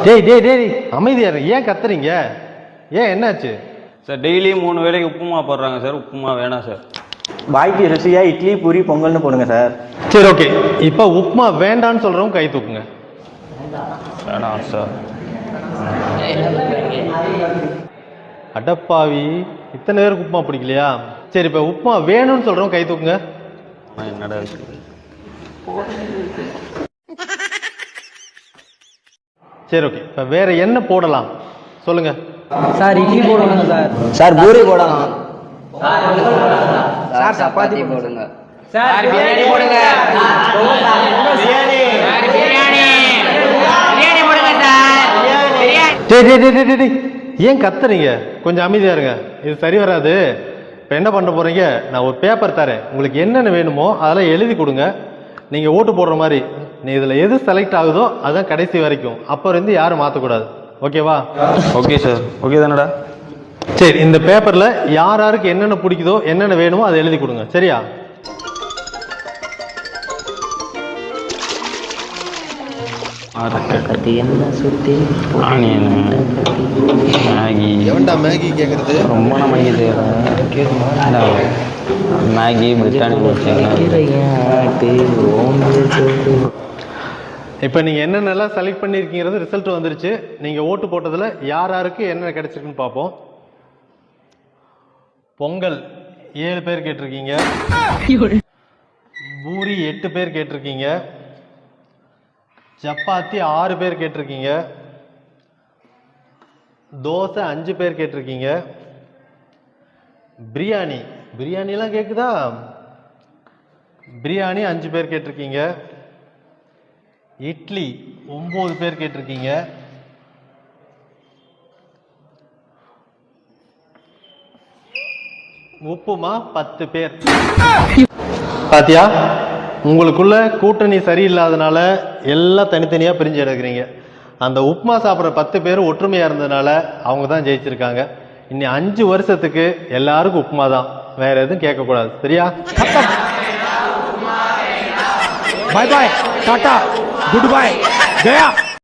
டேய் டேய் டேய் அமைதியா இருங்க. ஏன் கத்துறீங்க? ஏன் என்னாச்சு சார்? டெய்லியும் 3 வேளைக்கு உப்புமா போடுறாங்க சார். உப்புமா வேணாம் சார். பாய்க்கு ருசியா இட்லி பூரி பொங்கல்னு போடுங்க சார். சரி ஓகே. இப்போ உப்புமா வேண்டான்னு சொல்றவங்க கை தூக்குங்க. வேணாம் சார். அடப்பாவி, இத்தனை பேருக்கு உப்புமா பிடிக்கலையா? சரி, இப்போ உப்புமா வேணும்னு சொல்றவங்க கை தூக்குங்க. என்னடா சரி ஓகே. இப்போ வேற என்ன போடலாம் சொல்லுங்க சார். இட்லி போடுங்க சார். சார் பூரி போடலாம். சார் சப்பாத்தி போடுங்க. சார் பிரியாணி போடுங்க. பிரியாணி போடுங்க சார். டேய் டேய் டேய் டேய் டேய், ஏன் கத்துறீங்க? கொஞ்சம் அமைதியா இருங்க. இது சரி வராது. இப்போ என்ன பண்ண போறீங்க? நான் ஒரு பேப்பர் தரேன். உங்களுக்கு என்னென்ன வேணுமோ அதெல்லாம் எழுதி கொடுங்க. நீங்க ஓட்டு போடுற மாதிரி நீ இதுல எது செலக்ட் ஆகுதோ அதான் கடைசி வரைக்கும். அப்புறம் இருந்து யாரும் மாற்றக்கூடாது. ஓகேவா? Okay sir. ஓகே தானடா? சரி, இந்த பேப்பர்ல யார் யாருக்கு என்னென்ன பிடிக்குதோ என்னென்ன வேணுமோ அதை எழுதி கொடுங்க. சரியா? என்ன சுத்தி ஆனியன் மேகி. எவன்டா மேகி கேட்கறது? ரொம்ப மேகி மேகி பிரிட்டானி இப்போ நீங்க என்னென்னலாம் செலக்ட் பண்ணியிருக்கீங்கிறது ரிசல்ட் வந்துருச்சு. நீங்க ஓட்டு போட்டதுல யார் யாருக்கு என்னென்ன கிடைச்சிருக்குன்னு பார்ப்போம். பொங்கல் 7 பேர் கேட்டிருக்கீங்க. பூரி 8 பேர் கேட்டிருக்கீங்க. சப்பாத்தி 6 பேர் கேட்டிருக்கீங்க. தோசை 5 பேர் கேட்டிருக்கீங்க. பிரியாணிலாம் கேக்குதா? பிரியாணி 5 பேர் கேட்டிருக்கீங்க. இட்லி 9 பேர் கேட்டிருக்கீங்க. உப்புமா 10 பேர். பாத்தியா, உங்களுக்குள்ள கூட்டணி சரியில்லாதனால எல்லாம் தனித்தனியா பிரிஞ்சு எடுக்கிறீங்க. அந்த உப்புமா சாப்பிட்ற 10 பேர் ஒற்றுமையா இருந்ததுனால அவங்க தான் ஜெயிச்சிருக்காங்க. இன்னி 5 வருஷத்துக்கு எல்லாருக்கும் உப்புமா தான், வேற எதுவும் கேட்கக்கூடாது. சரியா? பாய் பாய், டாடா, குட் பை, கயா.